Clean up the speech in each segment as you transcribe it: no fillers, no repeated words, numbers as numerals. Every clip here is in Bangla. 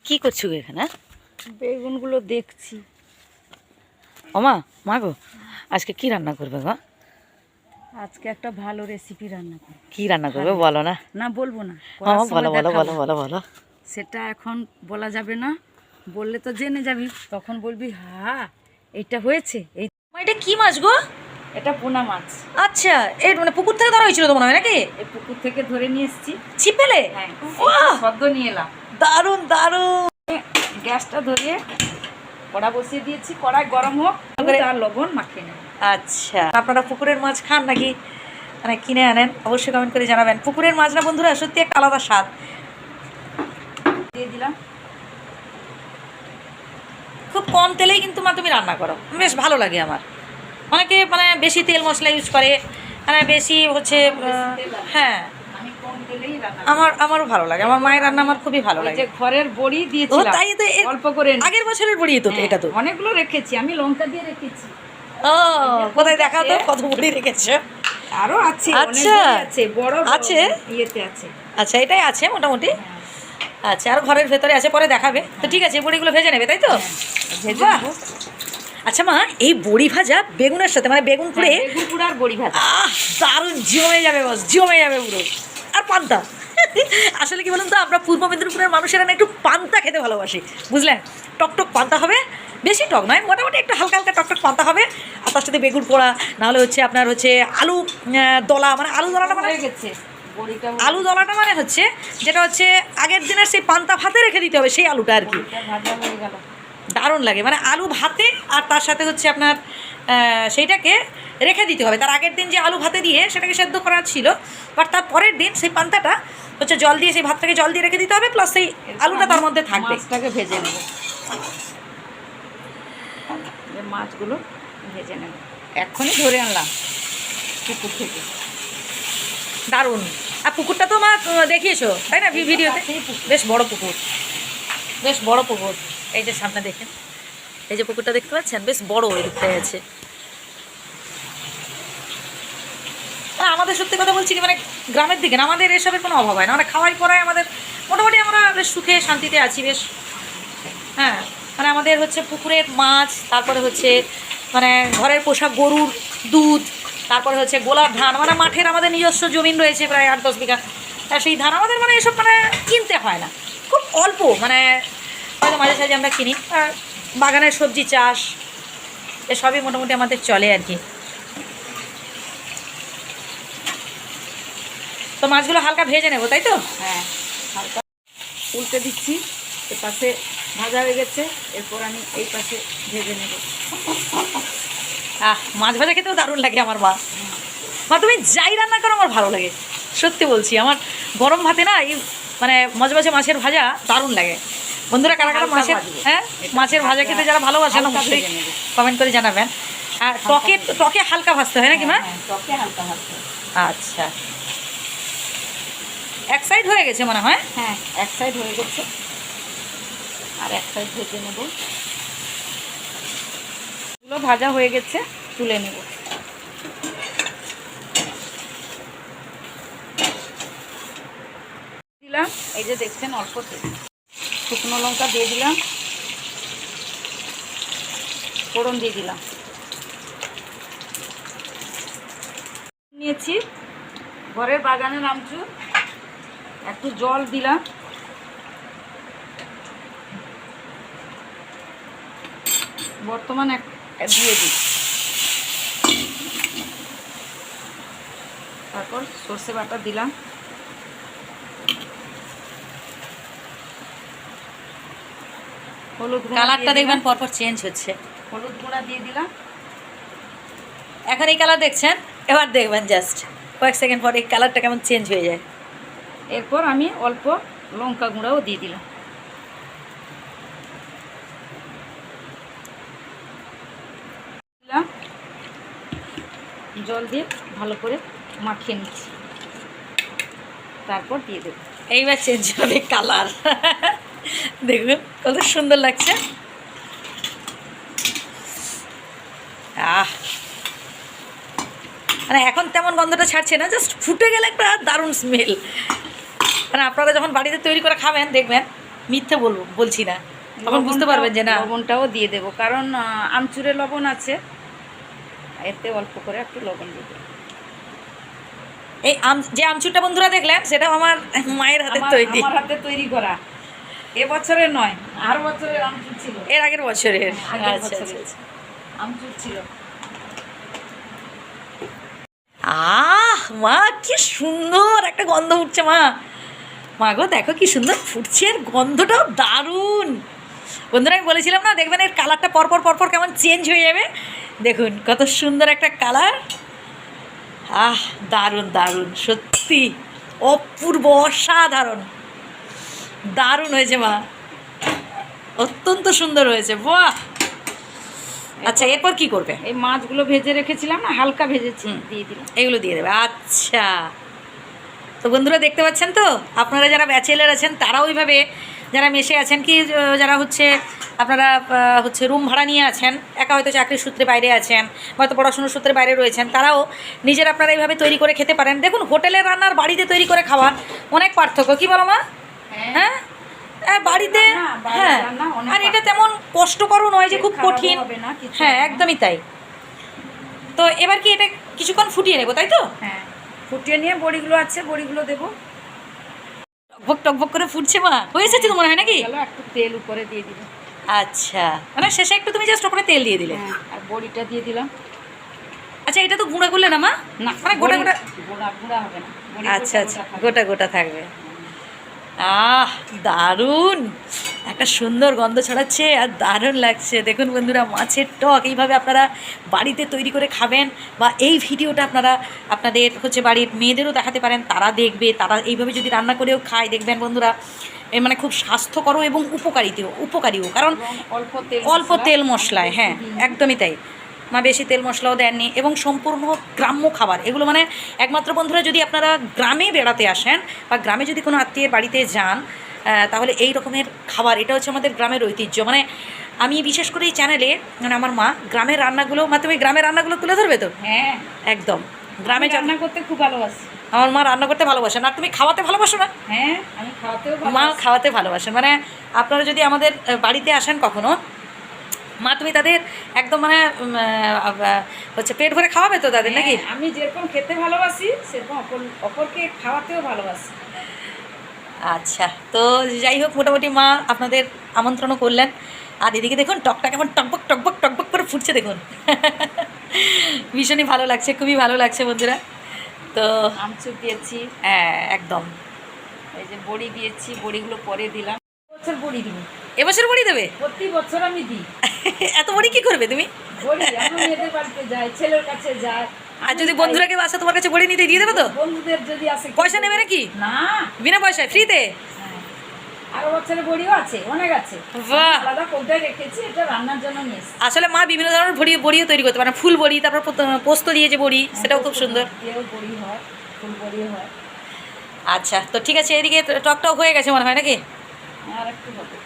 কি করছো এখানে? বেগুনগুলো দেখছি। ওমা, মা গো, আজকে কি রান্না করবে গো? আজকে একটা ভালো রেসিপি রান্না করব। কি রান্না করবে বলো না? না বলবো না, ও করার সময় বলো বলো দেখাবো। বলো বলো বলো। সেটা এখন বলা যাবে না, বললে তো জেনে যাবি, তখন বলবি হ্যাঁ এটা হয়েছে। এই মা, এটা কি মাছ গো? এটা পোনা মাছ। আচ্ছা, এই মানে পুকুর থেকে ধরা হয়েছিল তো মনে হয় নাকি? এই পুকুর থেকে ধরে নিয়ে এসেছি। ছিপেলে? হ্যাঁ, বাহ! সদ্য নিয়ে এলাম। দারুণ দারুণ। গ্যাসটা ধরিয়ে কড়া বসিয়ে দিয়েছি, কড়াই গরম হোক, আর লবণ মাখিয়ে নেব। আচ্ছা, আপনারা পুকুরের মাছ খান নাকি মানে কিনে আনেন? অবশ্যই কমেন্ট করে জানাবেন। পুকুরের মাছ না বন্ধুরা, সত্যি একটা আলাদা স্বাদ। দিয়ে দিলাম। খুব কম তেলেই কিন্তু মা তুমি রান্না করো, বেশ ভালো লাগে আমার। অনেকে মানে বেশি তেল মশলা ইউজ করে, মানে বেশি হচ্ছে হ্যাঁ, আমি কম তেলেই রান্না আমারও ভালো লাগে। আমার মায়ের রান্না আমার খুবই ভালো করি। লাগে। যে ঘরের বড়ি ও দিয়েছিলাম, তাই তো, অল্প করে আগের বছরের বড়ি তো হ্যাঁ, এটা তো। অনেকগুলো রেখেছি, আমি লঙ্কা দিয়ে রেখেছি। ও কোথায় দেখাও তো, কত বড়ি রেখেছো? আরো আছে, অনেক আচ্ছা। বড়ি আছে, বড় বড় আছে? ইয়েতে আছে। আচ্ছা, এটাই আছে মোটামুটি। হ্যাঁ, আচ্ছা, আর ঘরের ভেতরে আছে, পরে দেখাবে তো। ঠিক আছে, বড়িগুলো ভেজে নেবে তাই তো? ভেজে বাহ! নেবো। আচ্ছা মা, এই বড়ি ভাজা বেগুনের সাথে মানে বেগুন পুড়ে, হ্যাঁ, বেগুন পোড়া আর বড়ি ভাজা। দারুণ জমে যাবে বস, জমে যাবে পুরো। আর পান্তা আসলে কি বলুন তো, আমরা পূর্ব মেদিনীপুরের মানুষেরা না একটু পান্তা খেতে ভালোবাসি, বুঝলেন? টকটক পান্তা হবে, বেশি টক নয়, মোটামুটি একটু হালকা হালকা টকটক পান্তা হবে। আর তার সাথে বেগুন পোড়া, নাহলে হচ্ছে আপনার হচ্ছে আলু দলা, মানে আলু দলাটা মানে হয়ে গেছে বড়িটা। আলু দলাটা মানে হচ্ছে যেটা হচ্ছে আগের দিনের সেই পান্তা ভাতে রেখে দিতে হবে সেই আলুটা আর কি। বড়িটা ভাজা হয়ে গেল। দারুণ লাগে, মানে আলু ভাতে আর তার সাথে হচ্ছে আপনার সেইটাকে রেখে দিতে হবে। তার আগের দিন যে আলু ভাতে দিয়ে সেটাকে সেদ্ধ করা ছিল, বাট তার পরের দিন সেই পান্তাটা হচ্ছে জল দিয়ে, সেই ভাতটাকে জল দিয়ে রেখে দিতে হবে, প্লাস সেই আলুটা তার মধ্যে থাকবে। মাছটাকে ভেজে নেব, যে মাছগুলো ভেজে নেব। এক্ষুনি ধরে আনলাম পুকুর থেকে। দারুণ। আর পুকুরটা তো মা দেখিয়েছো তাই না ভিডিওতে? বেশ বড় পুকুর, বেশ বড় পুকুর। এই যে সামনে দেখেন, এই যে পুকুরটা দেখতে পাচ্ছেন, বেশ বড় ওই দিকটায় আছে। আমাদের সত্যি কথা বলছি কি, মানে গ্রামের দিকে না, আমাদের এসবের কোনো অভাব হয় না। মানে খাওয়াই পড়ায় আমাদের মোটামুটি আমরা বেশ সুখে শান্তিতে আছি বেশ। হ্যাঁ, মানে আমাদের হচ্ছে পুকুরের মাছ, তারপরে হচ্ছে মানে ঘরের পোষা গরুর দুধ, তারপরে হচ্ছে গোলার ধান, মানে মাঠের আমাদের নিজস্ব জমিন রয়েছে প্রায় 8-10 বিঘা। সেই ধান আমাদের মানে এসব মানে কিনতে হয় না, খুব অল্প, মানে হয়তো মাঝে সাঝে আমরা কিনি। আর বাগানের সবজি চাষ এসবই মোটামুটি আমাদের চলে আর কি। তো মাছগুলো হালকা ভেজে নেবো তাই তো? হ্যাঁ, হালকা উল্টে দিচ্ছি। এর পাশে ভাজা হয়ে গেছে, এরপর আমি এই পাশে ভেজে নেব। মাছ ভাজা খেতেও দারুণ লাগে আমার মা। মা তুমি যাই রান্না করো আমার ভালো লাগে, সত্যি বলছি। আমার গরম ভাতে না এই মানে মাঝে মাঝে মাছের ভাজা দারুণ লাগে। বন্ধুরা কারা কারা মাছের হ্যাঁ মাছের ভাজা খেতে যারা ভালোবাসেন অবশ্যই কমেন্ট করে জানাবেন। আর টকে হালকা ভাজতে হয় নাকি মা? টকে হালকা ভাজতে। আচ্ছা, এক সাইড হয়ে গেছে মনে হয়। হ্যাঁ, এক সাইড হয়ে গেছে, আর এক সাইড ভেজে নেব। এগুলো ভাজা হয়ে গেছে, তুলে নেব। দিলাম, এই যে দেখছেন অল্প তেল, শুকনো লঙ্কা দিয়ে দিলাম, ফোড়ন দিয়ে দিলাম। নিয়েছি ঘরের বাগানের আমচুর, একটু জল দিলাম, বর্তমান দিয়ে দিই। তারপর সর্ষে বাটা দিলাম, হলুদ গুঁড়া কালারটা দেখবেন পরপর চেঞ্জ হচ্ছে। হলুদ গুঁড়া দিয়ে দিলাম। এখন এই কালার দেখছেন, এবার দেখবেন জাস্ট কয়েক সেকেন্ড পর এই কালারটা কেমন চেঞ্জ হয়ে যায়। এরপর আমি অল্প লঙ্কা গুঁড়াও দিয়ে দিলাম। জল দিয়ে ভালো করে মাখিয়ে নিচ্ছি, তারপর দিয়ে দেবো। এইবার চেঞ্জ হবে কালার দেখুন কত সুন্দর লাগছে। মানে এখন তেমন গন্ধটা ছাড়ছে না, জাস্ট ফুটে গেলে একটা দারুণ স্মেল। মানে আপনারা যখন বাড়িতে তৈরি করে খাবেন দেখবেন মিথ্যে বলছি না, তখন বুঝতে পারবেন যে না। লবণটাও দিয়ে দেবো, কারণ আমচুরে লবণ আছে, এতে অল্প করে একটু লবণ দিয়ে দেবো। এই যে আমচুরটা বন্ধুরা দেখলেন, সেটাও আমার মায়ের হাতে তৈরি, আমার হাতে তৈরি করা। এবছরের নয়, আর বছরের আমচুর ছিল, এর আগের বছরের। আগের আচ্ছা বছরের আচ্ছা। আমচুর ছিল। মা কি সুন্দর একটা গন্ধ উঠছে মা। মা গো দেখো কি সুন্দর ফুটছে, এর গন্ধটাও দারুণ। বন্ধুরা আমি বলেছিলাম না, দেখবেন এর কালারটা পরপর পরপর কেমন চেঞ্জ হয়ে যাবে। দেখুন কত সুন্দর একটা কালার। দারুণ দারুণ, সত্যি অপূর্ব, অসাধারণ, দারুণ হয়েছে মা, অত্যন্ত সুন্দর হয়েছে, বাহ। আচ্ছা এরপর কি করবে? এই মাছগুলো ভেজে রেখেছিলাম না, হালকা ভেজেছি, দিয়ে দিলাম। এগুলো দিয়ে দেবে, আচ্ছা। তো বন্ধুরা দেখতে পাচ্ছেন তো, আপনারা যারা ব্যাচেলার আছেন তারাও ওইভাবে, যারা মেসে আছেন কি যারা হচ্ছে আপনারা হচ্ছে রুম ভাড়া নিয়ে আছেন, একা হয়তো চাকরির সূত্রে বাইরে আছেন, হয়তো পড়াশোনার সূত্রে বাইরে রয়েছেন, তারাও নিজেরা আপনারা এইভাবে তৈরি করে খেতে পারেন। দেখুন হোটেলের রান্নার বাড়িতে তৈরি করে খাওয়ার অনেক পার্থক্য, কি বলো মা? হ্যাঁ বাড়িতে, হ্যাঁ। আর এটা তেমন কষ্টকরও নয় যে খুব কঠিন, হ্যাঁ একদমই তাই। তো এবার কি এটা কিছুক্ষণ ফুটিয়ে নেবো, তাই তো? হ্যাঁ, ফুটিয়ে নিয়ে বড়িগুলো আছে, বড়িগুলো দেবো। টকবক টকবক করে ফুটছে মা, হয়ে এসেছে তো মনে হয় নাকি? একটু তেল উপরে দিয়ে দিলাম। আচ্ছা, মানে শেষে একটু তুমি জাস্ট উপরে তেল দিয়ে দিলে। আর বড়িটা দিয়ে দিলাম। আচ্ছা এটা তো গুঁড়া করলে না মা? না, মানে গোটা গোটা? গুঁড়া হবে না। আচ্ছা আচ্ছা, গোটা গোটা থাকবে। দারুণ একটা সুন্দর গন্ধ ছড়াচ্ছে আর দারুণ লাগছে। দেখুন বন্ধুরা, মাছের টক এইভাবে আপনারা বাড়িতে তৈরি করে খাবেন, বা এই ভিডিওটা আপনারা আপনাদের হচ্ছে বাড়ির মেয়েদেরও দেখাতে পারেন, তারা দেখবে, তারা এইভাবে যদি রান্না করেও খায়, দেখবেন বন্ধুরা মানে খুব স্বাস্থ্যকরও এবং উপকারীও, কারণ অল্প তেল মশলায়, হ্যাঁ একদমই তাই। মা বেশি তেল মশলাও দেননি, এবং সম্পূর্ণ গ্রাম্য খাবার এগুলো। মানে একমাত্র বন্ধুরা যদি আপনারা গ্রামে বেড়াতে আসেন বা গ্রামে যদি কোনো আত্মীয়ের বাড়িতে যান, তাহলে এই রকমের খাবার, এটা হচ্ছে আমাদের গ্রামের ঐতিহ্য। মানে আমি বিশেষ করে এই চ্যানেলে, মানে আমার মা গ্রামের রান্নাগুলো, মা তুমি গ্রামের রান্নাগুলো তুলে ধরবে তো? হ্যাঁ একদম, গ্রামে রান্না করতে খুব ভালোবাসি। আমার মা রান্না করতে ভালোবাসেন, আর তুমি খাওয়াতে ভালোবাসো না? হ্যাঁ, আমি খাওয়াতেও মা খাওয়াতে ভালোবাসেন। মানে আপনারা যদি আমাদের বাড়িতে আসেন কখনো, মা তুমি তাদের একদম মানে হচ্ছে পেট ভরে খাওয়াবে তো তাদের, নাকি? আমি যেরকম খেতে ভালোবাসি সেরকম অপরকে খাওয়াতেও ভালোবাসি। আচ্ছা, তো যাই হোক, মোটামুটি মা আপনাদের আমন্ত্রণও করলেন। আর এদিকে দেখুন টকটা কেমন টকবক টকবক টকবক করে ফুটছে, দেখুন ভীষণই ভালো লাগছে, খুবই ভালো লাগছে বন্ধুরা। তো আমচুর দিয়েছি, হ্যাঁ একদম। এই যে বড়ি দিয়েছি, বড়িগুলো পরে দিলাম। বছর বড়ি দিব, এবছর বড়ি দেবে? প্রতি বছর আমি দিই। এত বড়ি কি করবে তুমি? বড়ি আমার মেয়েদের বাড়িতে যায়, ছেলের কাছে যায়। আর যদি বন্ধুরা কেউ আসে তোমার কাছে বড়ি নিতে, দিয়ে দেবে তো? বন্ধুদের যদি আসে। পয়সা নেবে নাকি? না, বিনা পয়সায়, ফ্রিতে? আরো বছরের বড়িও আছে, অনেক আছে। বাহ, আলাদা কোথায় রেখেছি, এটা রান্নার জন্য নিয়েছি। আসলে মা বিভিন্ন ধরনের বড়িও তৈরি করতে পারে, ফুল বড়ি, তারপর পোস্ত দিয়ে যে বড়ি, সেটাও খুব সুন্দর। বড়ি হয়, ফুল বড়ি হয়। আচ্ছা, তো ঠিক আছে, এদিকে টকটাও হয়ে গেছে মনে হয় নাকি? আর একটু হবে,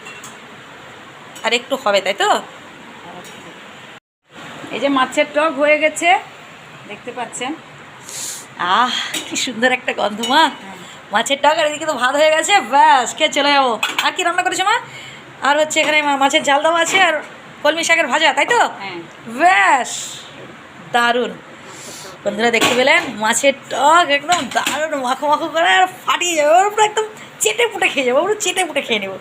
আর একটু হবে, তাই তো? এই যে মাছের টক হয়ে গেছে, দেখতে পাচ্ছেন। কি সুন্দর একটা গন্ধ মা, মাছের টক। আর এদিকে তো ভাত হয়ে গেছে, ব্যাস খেয়ে চলে যাবো। আর কি রান্না করেছো মা? আর হচ্ছে এখানে মাছের ঝাল দেওয়া আছে, আর কলমি শাকের ভাজা, তাই তো? ব্যাস, দারুণ। বন্ধুরা দেখতে পেলেন, মাছের টক একদম দারুণ মাখো মাখো করে, আর ফাটিয়ে যাবে, ওর উপরে একদম চেটে পুটে খেয়ে যাবো, ওর চেটে পুটে খেয়ে নেবো।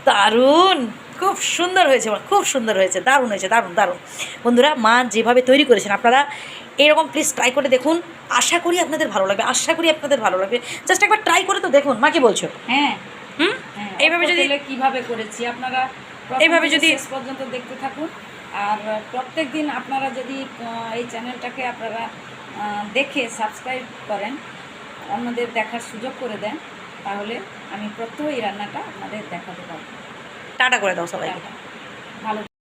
দারুণ, খুব সুন্দর হয়েছে, খুব সুন্দর হয়েছে, দারুণ হয়েছে, দারুণ দারুণ। বন্ধুরা মা যেভাবে তৈরি করেছেন, আপনারা এরকম প্লিজ ট্রাই করে দেখুন, আশা করি আপনাদের ভালো লাগবে, আশা করি আপনাদের ভালো লাগবে। জাস্ট একবার ট্রাই করে তো দেখুন। মা কি বলছো? হ্যাঁ, এইভাবে যদি কিভাবে করেছি আপনারা এইভাবে যদি শেষ পর্যন্ত দেখতে থাকুন। আর প্রত্যেক দিন আপনারা যদি এই চ্যানেলটাকে আপনারা দেখে সাবস্ক্রাইব করেন, অন্যদের দেখার সুযোগ করে দেন, তাহলে আমি প্রত্যহ এই রান্নাটা আপনাদের দেখাতে পারবো। টাটা করে দাও সবাইকে। ভালো।